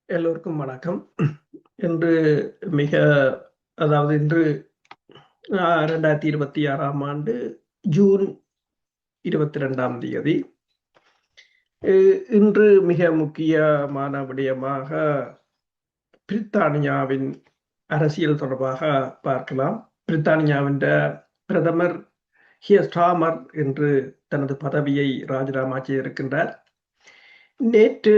எல்லோருக்கும் வணக்கம். இன்று மிக இன்று 2026ஆம் ஆண்டு ஜூன் 22ஆம் தேதி. இன்று மிக முக்கியமான விடயமாக பிரித்தானியாவின் அரசியல் தொடர்பாக பார்க்கலாம். பிரித்தானியாவின் பிரதமர் கியர் ஸ்டார்மர் என்று தனது பதவியை ராஜினாமா செய்திருக்கின்றார். நேற்று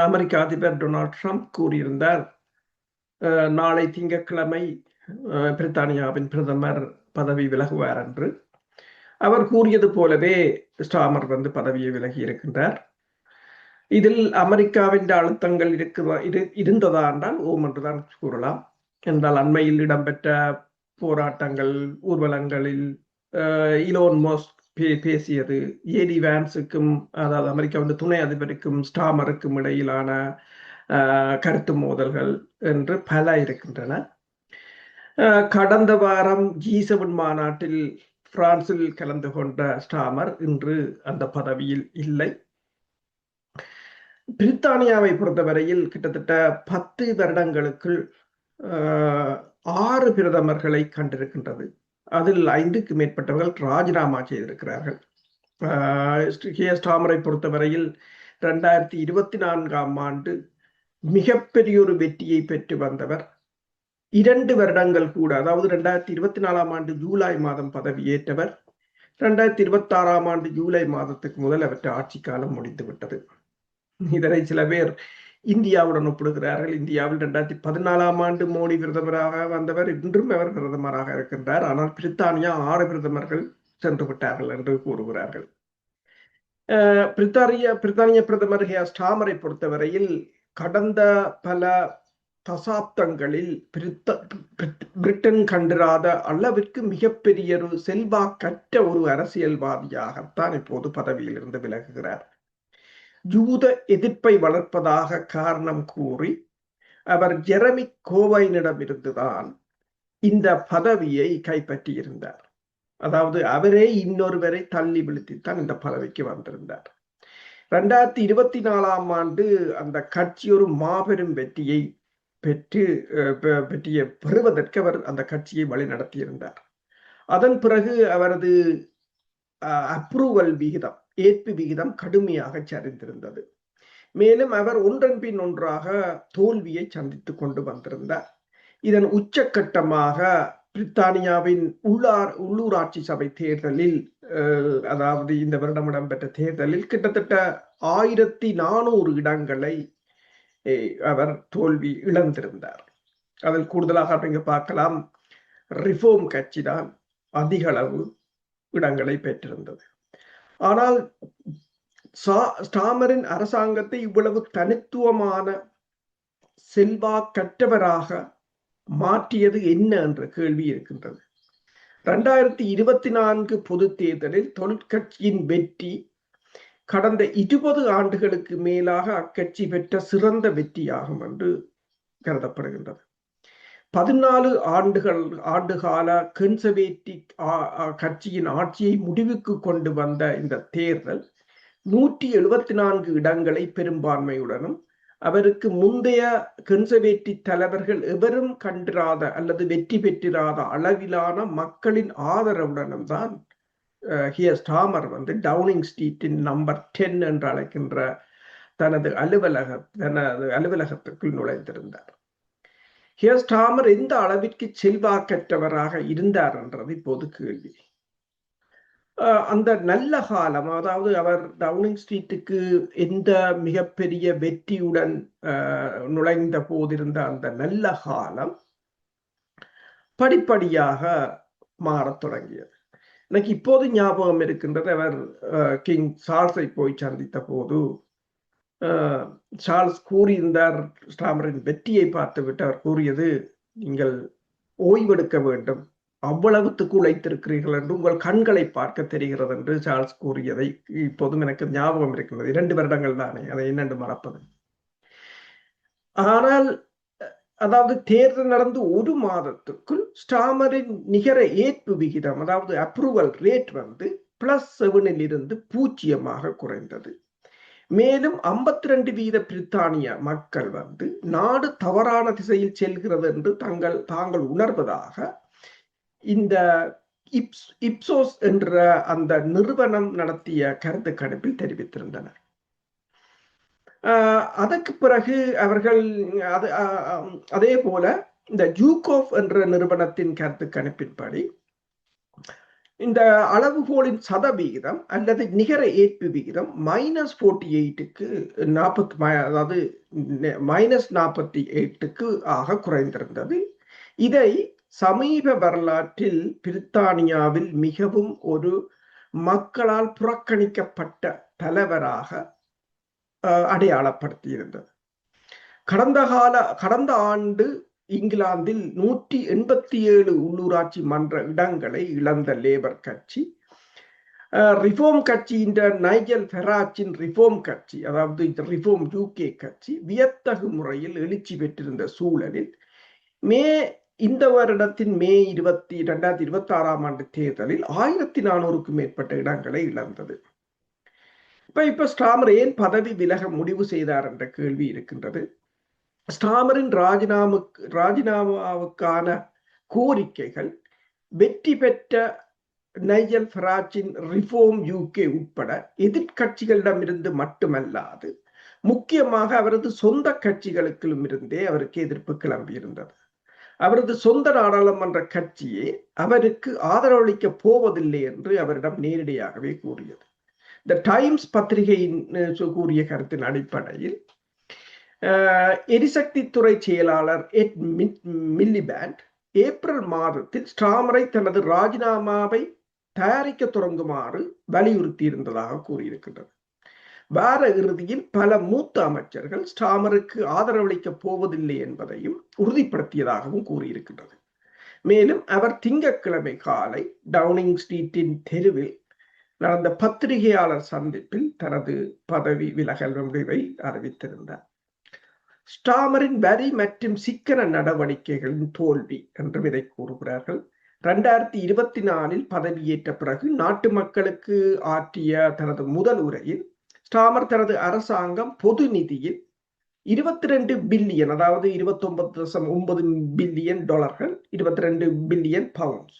அமெரிக்க அதிபர் டொனால்ட் ட்ரம்ப் கூறியிருந்தார், நாளை திங்கட்கிழமை பிரித்தானியாவின் பிரதமர் பதவி விலகுவார் என்று. அவர் கூறியது போலவே ஸ்டார்மர் பதவியை விலகி இருக்கின்றார். இதில் அமெரிக்காவின் அழுத்தங்கள் இருந்ததா என்றால் ஓம் என்றுதான் கூறலாம். என்றால் அண்மையில் இடம்பெற்ற போராட்டங்கள், ஊர்வலங்களில் இலோன் மஸ்க் பேசியது, ஏடி வான்ஸுக்கும் அதாவது அமெரிக்காவின் துணை அதிபருக்கும் ஸ்டார்மருக்கும் இடையிலான கருத்து மோதல்கள் என்று பல இருக்கின்றன. கடந்த வாரம் G7 மாநாட்டில் பிரான்சில் கலந்து கொண்ட ஸ்டார்மர் இன்று அந்த பதவியில் இல்லை. பிரித்தானியாவை பொறுத்தவரையில் கிட்டத்தட்ட 10 வருடங்களுக்குள் 6 பிரதமர்களை கண்டிருக்கின்றது. அதில் 5க்கு மேற்பட்டவர்கள் ராஜினாமா செய்திருக்கிறார்கள். ஸ்டார்மரை பொறுத்தவரையில் 2024ஆம் ஆண்டு மிகப்பெரிய ஒரு வெற்றியை பெற்று வந்தவர். 2 வருடங்கள் கூட, அதாவது 2024ஆம் ஆண்டு ஜூலை மாதம் பதவியேற்றவர். 2026ஆம் ஆண்டு ஜூலை மாதத்துக்கு முதல் அவற்றை ஆட்சி காலம் முடிந்துவிட்டது. இதனை சில பேர் இந்தியாவுடன் ஒப்பிடுகிறார்கள். இந்தியாவில் 2014ஆம் ஆண்டு மோடி பிரதமராக வந்தவர், இன்றும் அவர் பிரதமராக இருக்கின்றார். ஆனால் பிரித்தானியா 6 பிரதமர்கள் சென்று விட்டார்கள் என்று கூறுகிறார்கள். பிரித்தானிய பிரதமர் ஸ்டார்மரை பொறுத்தவரையில் கடந்த பல தசாப்தங்களில் பிரிட்டன் கண்டிராத அளவிற்கு மிகப்பெரிய ஒரு செல்வாக்கற்ற ஒரு அரசியல்வாதியாகத்தான் இப்போது பதவியில் இருந்து விலகுகிறார். யூத எதிர்ப்பை வளர்ப்பதாக காரணம் கூறி அவர் ஜெரமி கோவைனிடமிருந்துதான் இந்த பதவியை கைப்பற்றியிருந்தார். அதாவது அவரே இன்னொருவரை தள்ளி விழுத்தித்தான் இந்த பதவிக்கு வந்திருந்தார். 2024ஆம் ஆண்டு அந்த கட்சி ஒரு மாபெரும் வெற்றியை பெறுவதற்கு அவர் அந்த கட்சியை வழி நடத்தியிருந்தார். அதன் பிறகு அவரது அப்ரூவல் விகிதம், ஏற்பு விகிதம் கடுமையாக சரிந்திருந்தது. மேலும் அவர் ஒன்றன் பின் ஒன்றாக தோல்வியை சந்தித்துக் கொண்டு வந்திருந்தார். இதன் உச்சக்கட்டமாக பிரித்தானியாவின் உள்ளூராட்சி சபை தேர்தலில், அதாவது இந்த வருடம் இடம்பெற்ற தேர்தலில் கிட்டத்தட்ட 1400 இடங்களை அவர் தோல்வி இழந்திருந்தார். அதில் கூடுதலாக நீங்க பார்க்கலாம், ரிஃபார்ம் கட்சி தான் அதிக அளவு இடங்களை பெற்றிருந்தது. ஆனால் ஸ்டார்மரின் அரசாங்கத்தை இவ்வளவு தனித்துவமான செல்வாக்கற்றவராக மாற்றியது என்ன என்ற கேள்வி இருக்கின்றது. 2024 பொது தேர்தலில் தொழிற்கட்சியின் வெற்றி கடந்த 20 ஆண்டுகளுக்கு மேலாக அக்கட்சி பெற்ற சிறந்த வெற்றியாகும் என்று கருதப்படுகின்றது. 14 ஆண்டுகால கன்சர்வேட்டிவ் கட்சியின் ஆட்சியை முடிவுக்கு கொண்டு வந்த இந்த தேர்தல் 174 இடங்களை பெரும்பான்மையுடனும், அவருக்கு முந்தைய கன்சர்வேட்டிவ் தலைவர்கள் எவரும் கண்டிராத அல்லது வெற்றி பெற்றிராத அளவிலான மக்களின் ஆதரவுடனும் தான் ஸ்டார்மர் டவுனிங் ஸ்ட்ரீட்டின் நம்பர் 10 என்று அழைக்கின்ற தனது அலுவலகத்துக்குள் நுழைந்திருந்தார். ஸ்டார்மர் எந்த அளவிற்கு செல்வாக்கற்றவராக இருந்தார் என்றது இப்போது கேள்வி. அந்த நல்ல காலம், அதாவது அவர் டவுனிங் ஸ்ட்ரீட்டுக்கு எந்த மிகப்பெரிய வெற்றியுடன் நுழைந்த போதிருந்த அந்த நல்ல காலம் படிப்படியாக மாறத் தொடங்கியது. எனக்கு இப்போது ஞாபகம் இருக்கின்றது, அவர் கிங் சார்ல்ஸை போய் சந்தித்த போது சார்ல்ஸ் கூறியிருந்தார், ஸ்டார்மரின் வெற்றியை பார்த்துவிட்டு அவர் கூறியது, நீங்கள் ஓய்வெடுக்க வேண்டும், அவ்வளவுத்துக்கு உழைத்திருக்கிறீர்கள் என்று உங்கள் கண்களை பார்க்க தெரிகிறது என்று சார்ல்ஸ் கூறியதை இப்போதும் எனக்கு ஞாபகம் இருக்கின்றது. 2 வருடங்கள் தானே, அதை என்னென்று மறப்பது. ஆனால் அதாவது தேர்தல் நடந்து 1 மாதத்துக்குள் ஸ்டார்மரின் நிகர ஏற்பு விகிதம், அதாவது அப்ரூவல் ரேட் +7 இருந்து 0 குறைந்தது. மேலும் 52% பிரித்தானிய மக்கள் வந்து நாடு தவறான திசையில் செல்கிறது என்று தாங்கள் உணர்வதாக இந்த இப்சோஸ் என்ற அந்த நிறுவனம் நடத்திய கருத்து கணிப்பில் தெரிவித்திருந்தனர். அதற்கு பிறகு அவர்கள் அதே போல இந்த ஜூகோஃப் என்ற நிறுவனத்தின் கருத்து கணிப்பின்படி இந்த அளவுகோலின் சதவிகிதம் அல்லது நிகர ஏற்பு விகிதம் -48க்கு 40, அதாவது -48க்கு ஆக குறைந்திருந்தது. இதை சமீப வரலாற்றில் பிரித்தானியாவில் மிகவும் ஒரு மக்களால் புறக்கணிக்கப்பட்ட தலைவராக அடையாளப்படுத்தியிருந்தது. கடந்த ஆண்டு இங்கிலாந்தில் 187 உள்ளூராட்சி மன்ற இடங்களை இழந்த லேபர் கட்சி ரிஃபார்ம் கட்சியின் நைஜல் ஃபெராஜின் ரிஃபார்ம் கட்சி, அதாவது ரிஃபார்ம் UK கட்சி வியத்தகு முறையில் எழுச்சி பெற்றிருந்த சூழலில் இந்த வருடத்தின் மே 2026ஆம் ஆண்டு தேர்தலில் 1400க்கும் மேற்பட்ட இடங்களை இழந்தது. இப்ப ஸ்டாமர் ஏன் பதவி விலக முடிவு செய்தார் என்ற கேள்வி இருக்கின்றது. ஸ்டாமரின் ராஜினாமாவுக்கான கோரிக்கைகள் வெற்றி பெற்ற நைஜல் ஃபராஜின் ரிஃபார்ம் UK உட்பட எதிர்கட்சிகளிடமிருந்து மட்டுமல்லாது முக்கியமாக அவரது சொந்த கட்சிகளுக்கும் இருந்தே அவருக்கு எதிர்ப்பு கிளம்பியிருந்தது. அவரது சொந்த நாடாளுமன்ற கட்சியே அவருக்கு ஆதரவளிக்க போவதில்லை என்று அவரிடம் நேரடியாகவே கூறியது. த டைம்ஸ் பத்திரிகையின் கூறிய கருத்தின் அடிப்படையில் எரிசக்தித்துறை செயலாளர் எட் மில்லிபேண்ட் ஏப்ரல் மாதத்தில் ஸ்டாமரை தனது ராஜினாமாவை தயாரிக்க தொடங்குமாறு வலியுறுத்தி இருந்ததாக கூறியிருக்கின்றது. வார இறுதியில் பல மூத்த அமைச்சர்கள் ஸ்டாமருக்கு ஆதரவளிக்கப் போவதில்லை என்பதையும் உறுதிப்படுத்தியதாகவும் கூறியிருக்கின்றது. மேலும் அவர் திங்கட்கிழமை காலை டவுனிங் ஸ்ட்ரீட்டின் தெருவில் நடந்த பத்திரிகையாளர் சந்திப்பில் தனது பதவி விலகல் முடிவை அறிவித்திருந்தார். ஸ்டாமரின் வரி மற்றும் சிக்கன நடவடிக்கைகளின் தோல்வி என்றும் இதை கூறுகிறார்கள். 2024 பதவியேற்ற பிறகு நாட்டு மக்களுக்கு ஆற்றிய தனது முதல் உரையில் ஸ்டாமர் தனது அரசாங்கம் பொது நிதியில் 22 பில்லியன், அதாவது 29.9 பில்லியன் டாலர்கள், 22 பில்லியன் பவுண்ட்ஸ்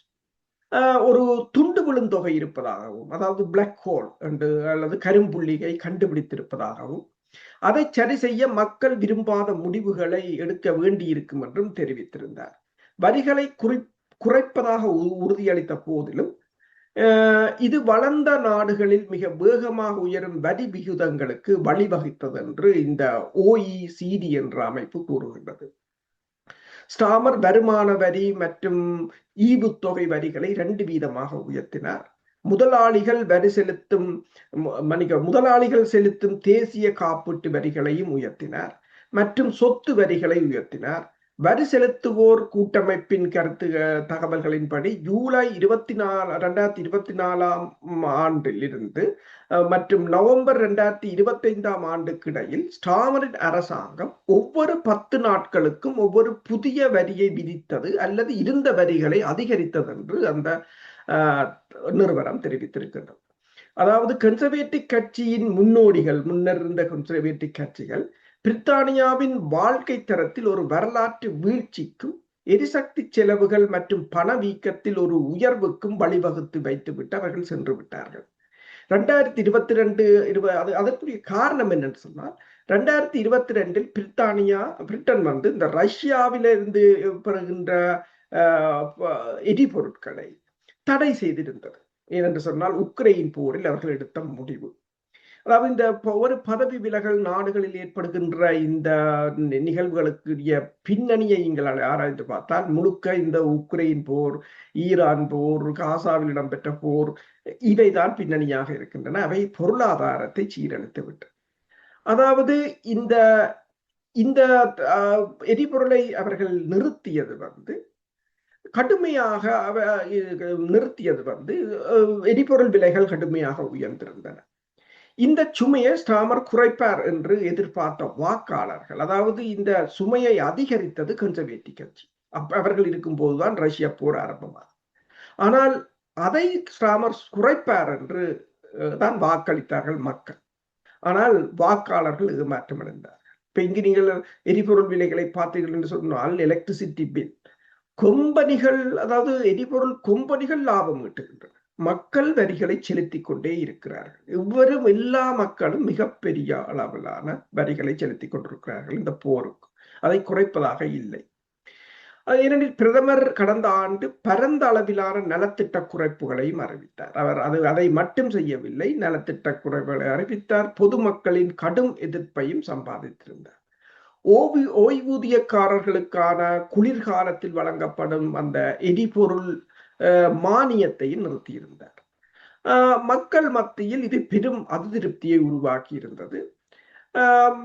ஒரு துண்டு விழுந்தொகை இருப்பதாகவும், அதாவது பிளாக் ஹோல் என்று அல்லது கரும்புள்ளிகை கண்டுபிடித்திருப்பதாகவும், அதை சரி செய்ய மக்கள் விரும்பாத முடிவுகளை எடுக்க வேண்டியிருக்கும் என்றும் தெரிவித்திருந்தார். வரிகளை குறைப்பதாக உறுதியளித்த போதிலும் இது வளர்ந்த நாடுகளில் மிக வேகமாக உயரும் வரி விகிதங்களுக்கு வழிவகுத்தது என்று இந்த OECD என்ற அமைப்பு கூறுகின்றது. ஸ்டாமர் வருமான வரி மற்றும் ஈவுத்தொகை வரிகளை 2 வீதமாக உயர்த்தினார். முதலாளிகள் செலுத்தும் தேசிய காப்பீட்டு வரிகளையும் உயர்த்தினார் மற்றும் சொத்து வரிகளை உயர்த்தினார். வரி செலுத்துவோர் கூட்டமைப்பின் கருத்து தகவல்களின்படி ஜூலை 2024ஆம் ஆண்டிலிருந்து மற்றும் நவம்பர் 2025ஆம் ஆண்டுக்கு இடையில் ஸ்டாமரின் அரசாங்கம் ஒவ்வொரு 10 நாட்களுக்கும் ஒவ்வொரு புதிய வரியை விதித்தது அல்லது இருந்த வரிகளை அதிகரித்தது என்று அந்த நிறுவனம் தெரிவித்திருக்கின்றது. அதாவது கன்சர்வேட்டிவ் கட்சியின் முன்னர் இருந்த கன்சர்வேட்டிவ் கட்சிகள் பிரித்தானியாவின் வாழ்க்கை தரத்தில் ஒரு வரலாற்று வீழ்ச்சிக்கும் எரிசக்தி செலவுகள் மற்றும் பணவீக்கத்தில் ஒரு உயர்வுக்கும் வழிவகுத்து வைத்துவிட்டு அவர்கள் சென்று விட்டார்கள். 2022 அதற்குரிய காரணம் என்னன்னு சொன்னால் 2022 பிரிட்டன் வந்து இந்த ரஷ்யாவிலிருந்து பெறுகின்ற எரிபொருட்களை தடை செய்திருந்தது. ஏனென்று சொன்னால் உக்ரைன் போரில் அவர்கள் எடுத்த முடிவு. அதாவது இந்த ஒரு பதவி விலகல் நாடுகளில் ஏற்படுகின்ற இந்த நிகழ்வுகளுக்குரிய பின்னணியை நீங்கள் ஆராய்ந்து பார்த்தால் முழுக்க இந்த உக்ரைன் போர், ஈரான் போர், காசாவில் இடம்பெற்ற போர் இவைதான் பின்னணியாக இருக்கின்றன. அவை பொருளாதாரத்தை சீரழித்து விட்டு, அதாவது இந்த இந்த எரிபொருளை அவர்கள் நிறுத்தியது வந்து கடுமையாக எரிபொருள் விலைகள் கடுமையாக உயர்ந்திருந்தன. இந்த சுமையை ஸ்டாமர் குறைப்பார் என்று எதிர்பார்த்த வாக்காளர்கள், அதாவது இந்த சுமையை அதிகரித்தது கன்சர்வேட்டிவ் கட்சி. அவர்கள் இருக்கும் போதுதான் ரஷ்யா போர் ஆரம்பமாகும். ஆனால் அதை ஸ்டாமர் குறைப்பார் என்று தான் வாக்களித்தார்கள் மக்கள். ஆனால் வாக்காளர்கள் ஏமாற்றம் அடைந்தார்கள். இப்ப இங்கு நீங்கள் எரிபொருள் விலைகளை பார்த்தீர்கள் என்று சொன்னால் எலக்ட்ரிசிட்டி பில் கொம்பனிகள், அதாவது எரிபொருள் கொம்பனிகள் லாபம் ஈட்டுகின்றன. மக்கள் வரிகளை செலுத்திக் கொண்டே இருக்கிறார்கள். இவ்வரும் எல்லா மக்களும் மிகப்பெரிய அளவிலான வரிகளை செலுத்திக் கொண்டிருக்கிறார்கள் இந்த போருக்கு. அதை குறைப்பதாக இல்லை. ஏனெனில் பிரதமர் கடந்த ஆண்டு பரந்த அளவிலான நலத்திட்ட குறைப்புகளையும் அறிவித்தார். அவர் அதை மட்டும் செய்யவில்லை, நலத்திட்ட குறைப்புகளை அறிவித்தார். பொதுமக்களின் கடும் எதிர்ப்பையும் சம்பாதித்திருந்தார். ஓய்வூதியக்காரர்களுக்கான குளிர்காலத்தில் வழங்கப்படும் அந்த எரிபொருள் மானியத்தையும் நிறுத்தியிருந்தார். மக்கள் மத்தியில் இது பெரும் அதிருப்தியை உருவாக்கி இருந்தது.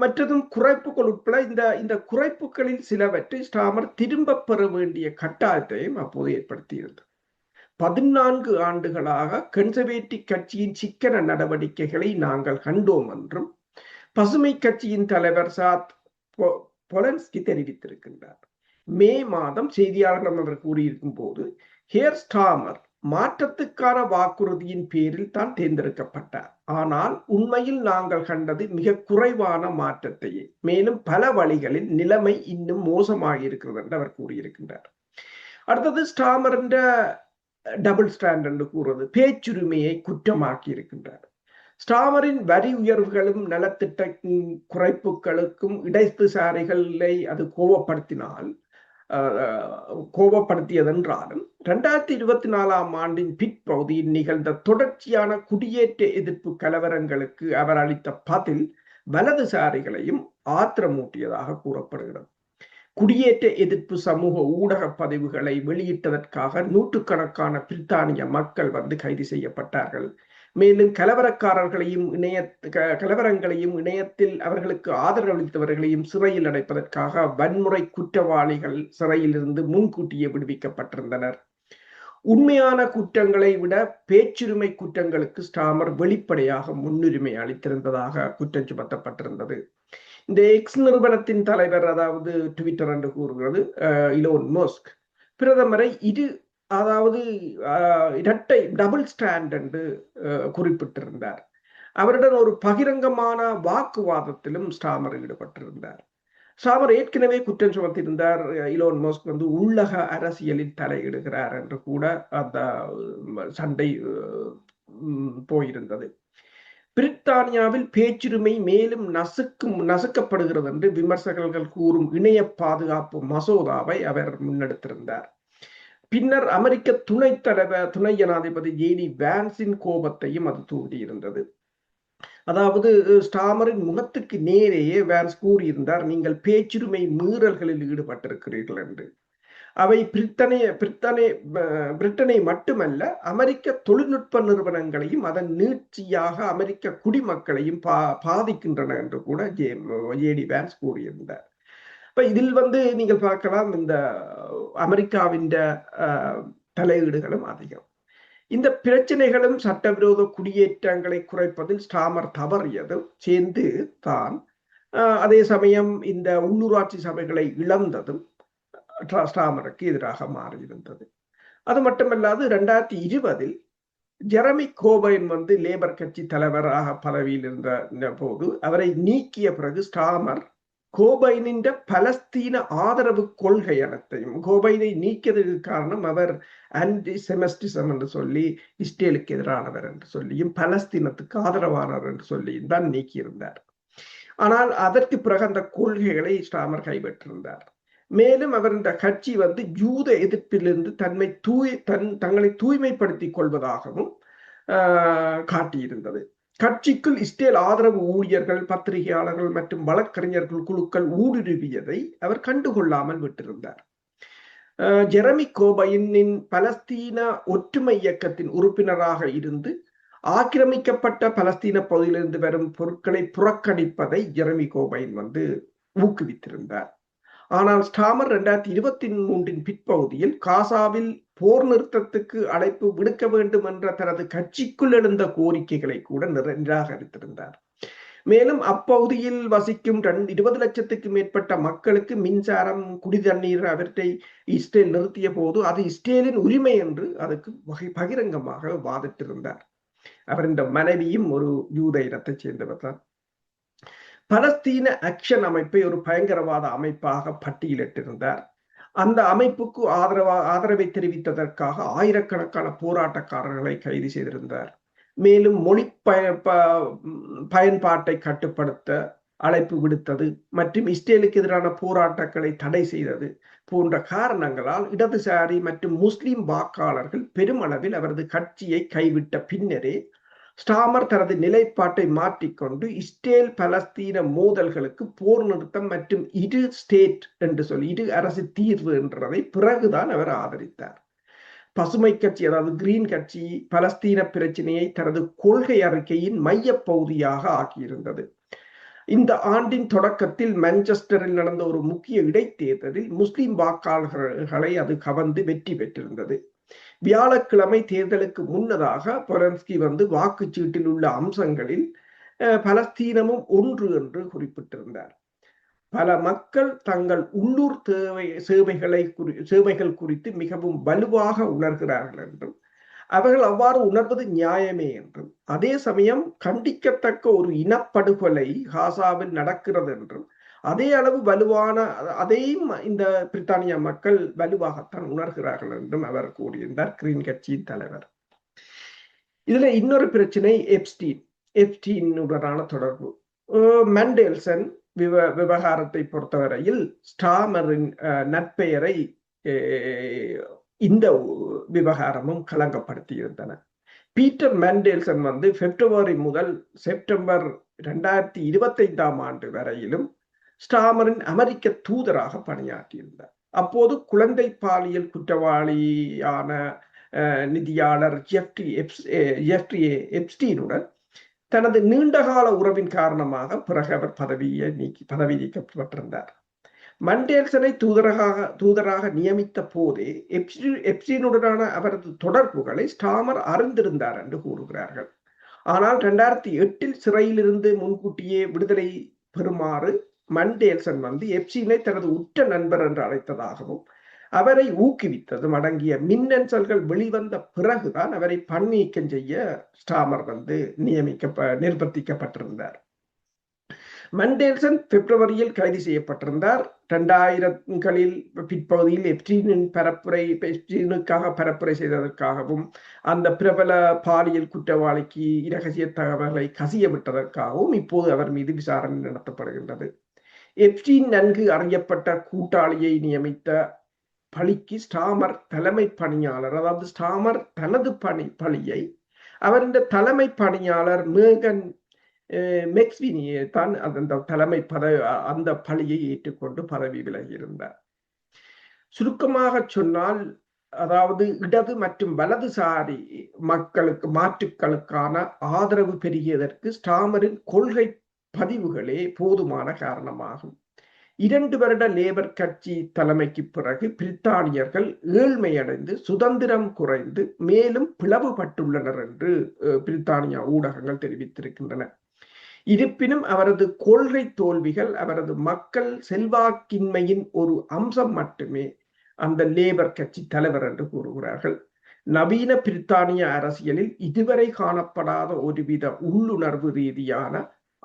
மற்றதும் குறைப்புகள் உட்பட இந்த குறைப்புகளில் சிலவற்றை ஸ்டாமர் திரும்ப பெற வேண்டிய கட்டாயத்தையும் அப்போது ஏற்படுத்தியிருந்தது. 14 ஆண்டுகளாக கன்சர்வேட்டிவ் கட்சியின் சிக்கன நடவடிக்கைகளை நாங்கள் கண்டோம் என்றும் பசுமை கட்சியின் தலைவர் சாத் பொலன்ஸ்கி தெரிவித்திருக்கின்றார். மே மாதம் செய்தியாளர்களிடம் அவர் கூறியிருக்கும் போது ஹேர் ஸ்டாமர் மாற்றத்துக்கான வாக்குறுதியின் பேரில் தான் தேர்ந்தெடுக்கப்பட்டார். ஆனால் உண்மையில் நாங்கள் கண்டது மிக குறைவான மாற்றத்தையே. மேலும் பல வழிகளில் நிலைமை இன்னும் மோசமாக இருக்கிறது என்று அவர் கூறியிருக்கின்றார். அடுத்தது ஸ்டாமர் என்ற டபுள் ஸ்டாண்ட் என்று கூறுவது பேச்சுரிமையை குற்றமாக்கி இருக்கின்றார். ஸ்டாமரின் வரி உயர்வுகளும் நலத்திட்ட குறைப்புகளுக்கும் இடதுசாரிகளை அது கோபப்படுத்தியதென்றாலும் 2024 ஆண்டின் பிற்பகுதியில் நிகழ்ந்த தொடர்ச்சியான குடியேற்ற எதிர்ப்பு கலவரங்களுக்கு அவர் அளித்த பதில் வலதுசாரிகளையும் ஆத்திரமூட்டியதாக கூறப்படுகிறது. குடியேற்ற எதிர்ப்பு சமூக ஊடக பதிவுகளை வெளியிட்டதற்காக நூற்றுக்கணக்கான பிரித்தானிய மக்கள் கைது செய்யப்பட்டார்கள். மேலும் கலவரங்களையும் இணையத்தில் அவர்களுக்கு ஆதரவளித்தவர்களையும் சிறையில் அடைப்பதற்காக வன்முறை குற்றவாளிகள் சிறையில் இருந்து முன்கூட்டியே விடுவிக்கப்பட்டிருந்தனர். உண்மையான குற்றங்களை விட பேச்சுரிமை குற்றங்களுக்கு ஸ்டாமர் வெளிப்படையாக முன்னுரிமை அளித்திருந்ததாக குற்றம் சுமத்தப்பட்டிருந்தது. இந்த எக்ஸ் நிறுவனத்தின் தலைவர், அதாவது ட்விட்டர் என்று கூறுகிறது, இலோன் மஸ்க் பிரதமரை இரட்டை டபுள் ஸ்டாண்ட் என்று குறிப்பிட்டிருந்தார். அவருடன் ஒரு பகிரங்கமான வாக்குவாதத்திலும் ஸ்டாமர் ஈடுபட்டிருந்தார். ஸ்டாமர் ஏற்கனவே குற்றம் சுமத்தியிருந்தார், இலோன் மஸ்க் உள்ளக அரசியலில் தலையிடுகிறார் என்று கூட அந்த சண்டை போயிருந்தது. பிரித்தானியாவில் பேச்சுரிமை மேலும் நசுக்கப்படுகிறது என்று விமர்சகர்கள் கூறும் இணைய பாதுகாப்பு மசோதாவை அவர் முன்னெடுத்திருந்தார். பின்னர் அமெரிக்க துணை ஜனாதிபதி ஜேடி வான்ஸின் கோபத்தையும் அது தூண்டியிருந்தது. அதாவது ஸ்டாமரின் முகத்துக்கு நேரேயே வான்ஸ் கூறியிருந்தார், நீங்கள் பேச்சுரிமை மீறல்களில் ஈடுபட்டிருக்கிறீர்கள் என்று. அவை பிரிட்டனை மட்டுமல்ல, அமெரிக்க தொழில்நுட்ப நிறுவனங்களையும் அதன் நீட்சியாக அமெரிக்க குடிமக்களையும் பாதிக்கின்றன என்று கூட ஜேடி வான்ஸ் கூறியிருந்தார். இதில் நீங்கள் பார்க்கலாம், இந்த அமெரிக்காவின் தலையீடுகளும் அதிகம். இந்த பிரச்சனைகளும் சட்டவிரோத குடியேற்றங்களை குறைப்பதில் ஸ்டாமர் தவறியதும் சேர்ந்து தான் அதே சமயம் இந்த உள்ளூராட்சி சபைகளை இழந்ததும் ஸ்டாமருக்கு எதிராக மாறியிருந்தது. அது மட்டுமல்லாது 2020 ஜெரமி கோபைன் லேபர் கட்சி தலைவராக பதவியில் இருந்த போது அவரை நீக்கிய பிறகு ஸ்டாமர் கோபைனின் பலஸ்தீன ஆதரவு கொள்கை அனைத்தையும், கோபைனை நீக்கியதற்கு காரணம் அவர் ஆன்டி செமிட்டிசம் என்று சொல்லி இஸ்ரேலுக்கு எதிரானவர் என்று சொல்லியும் பலஸ்தீனத்துக்கு ஆதரவானவர் என்று சொல்லியும் தான் நீக்கியிருந்தார். ஆனால் அதற்கு பிறகு அந்த கொள்கைகளை ஸ்டாமர் கைப்பற்றிருந்தார். மேலும் அவர் இந்த கட்சி யூத எதிர்ப்பிலிருந்து தங்களை தூய்மைப்படுத்திக் கொள்வதாகவும் காட்டியிருந்தது. கட்சிக்குள் இஸ்ரேல் ஆதரவு ஊழியர்கள், பத்திரிகையாளர்கள் மற்றும் வழக்கறிஞர்கள் குழுக்கள் ஊடுருவியதை அவர் கண்டுகொள்ளாமல் விட்டிருந்தார். ஜெரமி கோபைனின் பலஸ்தீன ஒற்றுமை இயக்கத்தின் உறுப்பினராக இருந்து ஆக்கிரமிக்கப்பட்ட பலஸ்தீன பகுதியிலிருந்து வரும் பொருட்களை புறக்கணிப்பதை ஜெரமி கோபைன் ஊக்குவித்திருந்தார். ஆனால் ஸ்டாமர் 2023 பிற்பகுதியில் காசாவில் போர் நிறுத்தத்துக்கு அழைப்பு விடுக்க வேண்டும் என்ற தனது கட்சிக்குள் எழுந்த கோரிக்கைகளை கூட நிராகரித்திருந்தார். மேலும் அப்பகுதியில் வசிக்கும் 20 லட்சத்துக்கு மேற்பட்ட மக்களுக்கு மின்சாரம், குடி தண்ணீர் அவற்றை இஸ்ரேல் நிறுத்திய போது அது இஸ்ரேலின் உரிமை என்று அதுக்கு பகிரங்கமாக வாதிட்டிருந்தார். அவர் இந்த மனைவியும் ஒரு யூத இனத்தைச் சேர்ந்தவர் தான். பலஸ்தீன ஆக்ஷன் அமைப்பை ஒரு பயங்கரவாத அமைப்பாக பட்டியலிட்டிருந்தார். அந்த அமைப்புக்கு ஆதரவை தெரிவித்ததற்காக ஆயிரக்கணக்கான போராட்டக்காரர்களை கைது செய்திருந்தார். மேலும் மொழி பயன்பாட்டை கட்டுப்படுத்த அழைப்பு விடுத்தது மற்றும் இஸ்ரேலுக்கு எதிரான போராட்டங்களை தடை செய்தது போன்ற காரணங்களால் இடதுசாரி மற்றும் முஸ்லிம் வாக்காளர்கள் பெருமளவில் அவரது கட்சியை கைவிட்ட பின்னரே ஸ்டாமர் தனது நிலைப்பாட்டை மாற்றிக்கொண்டு இஸ்ரேல் பலஸ்தீன மோதல்களுக்கு போர் நிறுத்தம் மற்றும் இரு ஸ்டேட் என்று சொல்லி இரு அரசு தீர்வு என்றதை பிறகுதான் அவர் ஆதரித்தார். பசுமை கட்சி, அதாவது கிரீன் கட்சி, பலஸ்தீன பிரச்சனையை தனது கொள்கை அறிக்கையின் மைய பகுதியாக ஆக்கியிருந்தது. இந்த ஆண்டின் தொடக்கத்தில் மான்செஸ்டரில் நடந்த ஒரு முக்கிய இடைத்தேர்தலில் முஸ்லிம் வாக்காளர்களை அது கவர்ந்து வெற்றி பெற்றிருந்தது. வியாழக்கிழமை தேர்தலுக்கு முன்னதாக பொலன்ஸ்கி வாக்குச்சீட்டில் உள்ள அம்சங்களில் பலஸ்தீனமும் ஒன்று என்று குறிப்பிட்டிருந்தார். பல மக்கள் தங்கள் உள்ளூர் சேவைகள் குறித்து மிகவும் வலுவாக உணர்கிறார்கள் என்றும் அவர்கள் அவ்வாறு உணர்வது நியாயமே என்றும் அதே சமயம் கண்டிக்கத்தக்க ஒரு இனப்படுகொலை காசாவில் நடக்கிறது என்றும் அதே அளவு வலுவான அதையும் இந்த பிரித்தானிய மக்கள் வலுவாகத்தான் உணர்கிறார்கள் என்றும் அவர் கூறியிருந்தார், கிரீன் கட்சியின் தலைவர். இதுல இன்னொரு பிரச்சனை எப்ஸ்டீனுடனான தொடர்பு. மெண்டல்சன் விவகாரத்தை பொறுத்தவரையில் ஸ்டாமரின் நற்பெயரை இந்த விவகாரமும் களங்கப்படுத்தி இருந்தன. பீட்டர் மெண்டல்சன் பிப்ரவரி முதல் செப்டம்பர் 2025 வரையிலும் ஸ்டாமரின் அமெரிக்க தூதராக பணியாற்றியிருந்தார். அப்போது குழந்தை பாலியல் குற்றவாளியான நிதியாளர் ஜெஃப்ரி எப்ஸ்டீனுடன் தனது நீண்டகால உறவின் காரணமாக பிறகு அவர் பதவி நீக்கப்பட்டிருந்தார். மண்டேல்சனை தூதராக நியமித்த போதே எப்ஸ்டீனுடனான அவரது தொடர்புகளை ஸ்டாமர் அறிந்திருந்தார் என்று கூறுகிறார்கள். ஆனால் 2008 சிறையிலிருந்து முன்கூட்டியே விடுதலை பெறுமாறு மண்டேல்சன் எப்ஸ்டீனை தனது உற்ற நண்பர் என்று அழைத்ததாகவும் அவரை ஊக்குவித்ததும் அடங்கிய மின்னஞ்சல்கள் வெளிவந்த பிறகுதான் அவரை பணிநீக்கம் செய்ய ஸ்டாமர் நிர்பந்திக்கப்பட்டிருந்தார். மண்டேல்சன் பிப்ரவரியில் கைது செய்யப்பட்டிருந்தார். 2000களில் பிற்பகுதியில் எப்ஸ்டீனுக்காக பரப்புரை செய்ததற்காகவும் அந்த பிரபல பாலியல் குற்றவாளிக்கு இரகசிய தகவல்களை கசிய விட்டதற்காகவும் இப்போது அவர் மீது விசாரணை நடத்தப்படுகின்றது. எப்ஸ்டீன் நன்கு அறியப்பட்ட கூட்டாளியை நியமித்த பழிக்கு ஸ்டாமர் தலைமை பணியாளர், அதாவது ஸ்டாமர் தனது பழியை அவரின் தலைமை பணியாளர் மேகன் மெக்ஸ்வினியை தான் அந்த பழியை ஏற்றுக்கொண்டு பதவி விலகியிருந்தார். சுருக்கமாக சொன்னால், அதாவது இடது மற்றும் வலதுசாரி மாற்றுக்களுக்கான ஆதரவு பெருகியதற்கு ஸ்டாமரின் கொள்கை பதிவுகளே போதுமான காரணமாகும். 2 வருட லேபர் கட்சி தலைமைக்கு பிறகு பிரித்தானியர்கள் ஏழ்மையடைந்து சுதந்திரம் குறைந்து மேலும் பிளவுபட்டுள்ளனர் என்று பிரித்தானிய ஊடகங்கள் தெரிவித்திருக்கின்றன. இருப்பினும் அவரது கொள்கை தோல்விகள் அவரது மக்கள் செல்வாக்கின்மையின் ஒரு அம்சம் மட்டுமே அந்த லேபர் கட்சி தலைவர் என்று கூறுகிறார்கள். நவீன பிரித்தானிய அரசியலில் இதுவரை காணப்படாத ஒருவித உள்ளுணர்வு ரீதியான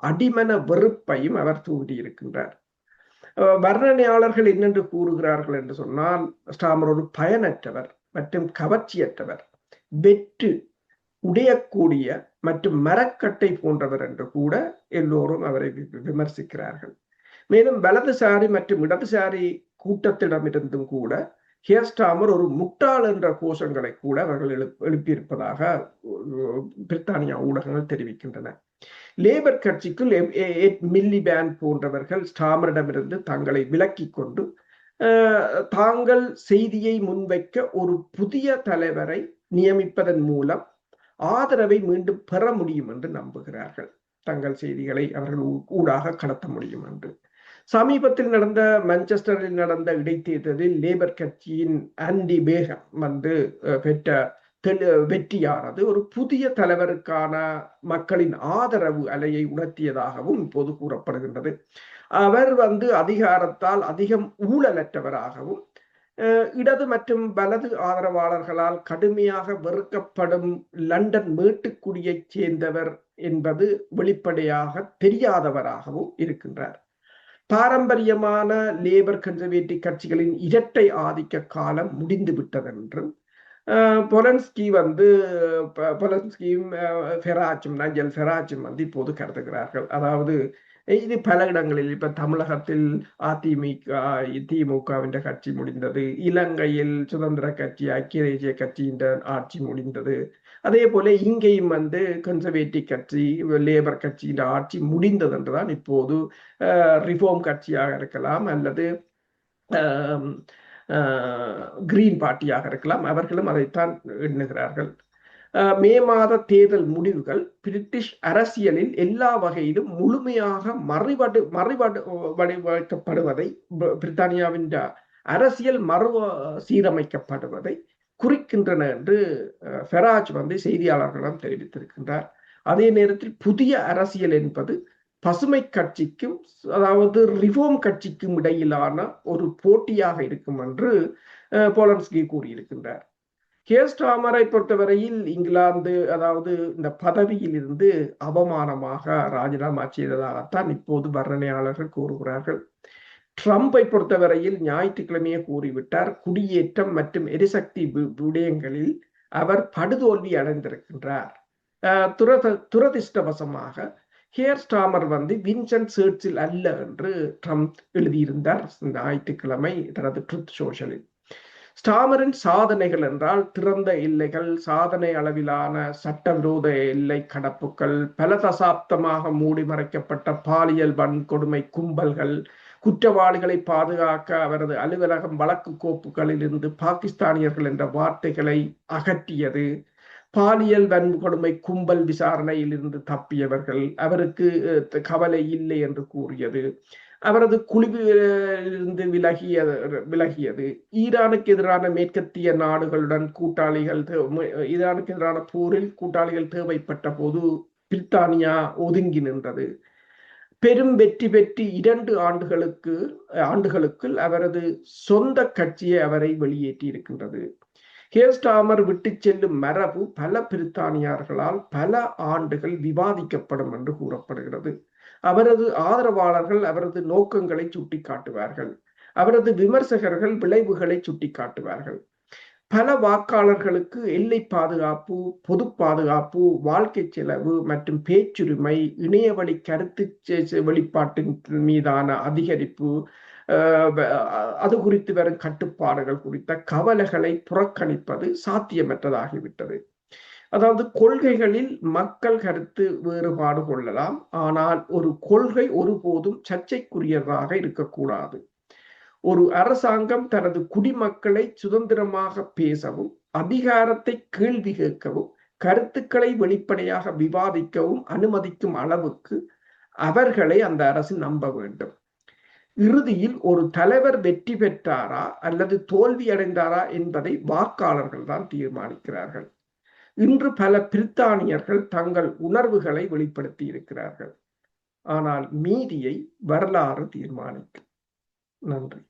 அடிமன வெறுப்பையும் அவர் தூண்டியிருக்கின்றார். வர்ணனையாளர்கள் என்னென்று கூறுகிறார்கள் என்று சொன்னால், ஸ்டாமர் ஒரு பயனற்றவர் மற்றும் கவர்ச்சியற்றவர், வெற்று உடையக்கூடிய மற்றும் மரக்கட்டை போன்றவர் என்று கூட எல்லோரும் அவரை விமர்சிக்கிறார்கள். மேலும் வலதுசாரி மற்றும் இடதுசாரி கூட்டத்திடமிருந்தும் கூட ஹியர் ஸ்டாமர் ஒரு முட்டாள் என்ற கோஷங்களை கூட அவர்கள் எழுப்பியிருப்பதாக பிரித்தானிய ஊடகங்கள் தெரிவிக்கின்றன. லேபர் கட்சிக்குள் மில்லிபேண்ட் போன்றவர்கள் ஸ்டாமரிடமிருந்து தங்களை விலக்கிக் கொண்டு தாங்கள் செய்தியை முன்வைக்க ஒரு புதிய தலைவரை நியமிப்பதன் மூலம் ஆதரவை மீண்டும் பெற முடியும் என்று நம்புகிறார்கள். தங்கள் செய்திகளை அவர்கள் ஊடாக கடத்த முடியும் என்று. சமீபத்தில் நடந்த மான்செஸ்டரில் நடந்த இடைத்தேர்தலில் லேபர் கட்சியின் ஆண்டி பேகம் பெற்ற வெற்றியானது ஒரு புதிய தலைவருக்கான மக்களின் ஆதரவு அலையை உணர்த்தியதாகவும் இப்போது கூறப்படுகின்றது. அவர் அதிகாரத்தால் அதிகம் ஊழலற்றவராகவும் இடது மற்றும் வலது ஆதரவாளர்களால் கடுமையாக வெறுக்கப்படும் லண்டன் மேட்டுக்குடியைச் சேர்ந்தவர் என்பது வெளிப்படையாக தெரியாதவராகவும் இருக்கின்றார். பாரம்பரியமான லேபர் கன்சர்வேட்டிவ் கட்சிகளின் இரட்டை ஆதிக்க காலம் முடிந்துவிட்டதென்றும் பொலன்ஸ்கி பொலன்ஸ்கியும் ஃபெராஜும் நைஜல் ஃபெராஜும் இப்போது கருதுகிறார்கள். அதாவது இது பல இடங்களில் இப்ப தமிழகத்தில் திமுகவின் கட்சி முடிந்தது, இலங்கையில் சுதந்திர கட்சி ஐக்கிய தேசிய கட்சியின் ஆட்சி முடிந்தது, அதே போல இங்கேயும் கன்சர்வேட்டிவ் கட்சி லேபர் கட்சியின் ஆட்சி முடிந்தது என்றுதான் இப்போது ரிஃபார்ம் கட்சியாக இருக்கலாம் அல்லது கிரீன் பார்ட்டியாக இருக்கலாம், அவர்களும் அதைத்தான் எண்ணுகிறார்கள். மே மாத தேர்தல் முடிவுகள் பிரிட்டிஷ் அரசியலில் எல்லா வகையிலும் முழுமையாக மறுவடிவமைக்கப்படுவதை, பிரித்தானியாவின் அரசியல் சீரமைக்கப்படுவதை குறிக்கின்றன என்று ஃபெராஜ் செய்தியாளர்களிடம் தெரிவித்திருக்கின்றார். அதே நேரத்தில் புதிய அரசியல் என்பது பசுமை கட்சிக்கும் அதாவது ரிஃபார்ம் கட்சிக்கும் இடையிலான ஒரு போட்டியாக இருக்கும் என்று போலன்ஸ்கி கூறியிருக்கின்றார். கியர் ஸ்டார்மரை பொறுத்தவரையில் இங்கிலாந்து அதாவது இந்த பதவியில் இருந்து அவமானமாக ராஜினாமா செய்ததாகத்தான் இப்போது வர்ணனையாளர்கள் கூறுகிறார்கள். ட்ரம்பை பொறுத்தவரையில் ஞாயிற்றுக்கிழமையே கூறிவிட்டார், குடியேற்றம் மற்றும் எரிசக்தி விடயங்களில் அவர் படுதோல்வி அடைந்திருக்கின்றார். துரதிருஷ்டவசமாக கியர் ஸ்டார்மர் வின்சென்ட் சர்ச்சில் அல்ல என்று ட்ரம்ப் எழுதியிருந்தார் ஞாயிற்றுக்கிழமை தனது ட்ரூத் சோஷியலில். ஸ்டார்மரின் சாதனைகள் என்றால் திறந்த எல்லைகள், சாதனை அளவிலான சட்டவிரோத எல்லை கடப்புகள், பல தசாப்தமாக மூடி மறைக்கப்பட்ட பாலியல் வன்கொடுமை கும்பல்கள், குற்றவாளிகளை பாதுகாக்க அவரது அலுவலகம் வழக்கு கோப்புகளில் இருந்து பாகிஸ்தானியர்கள் என்ற வார்த்தைகளை அகற்றியது, பாலியல் வன்கொடுமை கும்பல் விசாரணையில் இருந்து தப்பியவர்கள் அவருக்கு கவலை இல்லை என்று கூறியது, அவரது குழுவிலிருந்து விலகியது, ஈரானுக்கு எதிரான மேற்கத்திய நாடுகளுடன் ஈரானுக்கு எதிரான போரில் கூட்டாளிகள் தேவைப்பட்ட போது பிரித்தானியா ஒதுங்கி நின்றது, பெரும் வெற்றி பெற்று 2 ஆண்டுகளுக்குள் அவரது சொந்த கட்சியை அவரை வெளியேற்றி இருக்கின்றது. கியர் ஸ்டார்மர் விட்டு செல்லும் மரபு பல பிரித்தானியர்களால் பல ஆண்டுகள் விவாதிக்கப்படும் என்று கூறப்படுகிறது. அவரது ஆதரவாளர்கள் அவரது நோக்கங்களை சுட்டிக்காட்டுவார்கள், அவரது விமர்சகர்கள் விளைவுகளை சுட்டிக்காட்டுவார்கள். பல வாக்காளர்களுக்கு எல்லை பாதுகாப்பு, பொது பாதுகாப்பு, வாழ்க்கை செலவு மற்றும் பேச்சுரிமை, இணையவழி கருத்து வெளிப்பாட்டின் மீதான அதிகரிப்பு, அது குறித்து வரும் கட்டுப்பாடுகள் குறித்த கவலைகளை புறக்கணிப்பது சாத்தியமற்றதாகிவிட்டது. அதாவது கொள்கைகளில் மக்கள் கருத்து வேறுபாடு கொள்ளலாம், ஆனால் ஒரு கொள்கை ஒருபோதும் சர்ச்சைக்குரியதாக இருக்கக்கூடாது. ஒரு அரசாங்கம் தனது குடிமக்களை சுதந்திரமாக பேசவும், அதிகாரத்தை கேள்வி கேட்கவும், கருத்துக்களை வெளிப்படையாக விவாதிக்கவும் அனுமதிக்கும் அளவுக்கு அவர்களை அந்த அரசு நம்ப வேண்டும். இறுதியில் ஒரு தலைவர் வெற்றி பெற்றாரா அல்லது தோல்வி அடைந்தாரா என்பதை வாக்காளர்கள் தான் தீர்மானிக்கிறார்கள். இன்று பல பிரித்தானியர்கள் தங்கள் உணர்வுகளை வெளிப்படுத்தி இருக்கிறார்கள், ஆனால் மீதியை வரலாறு தீர்மானிக்கும். நன்றி.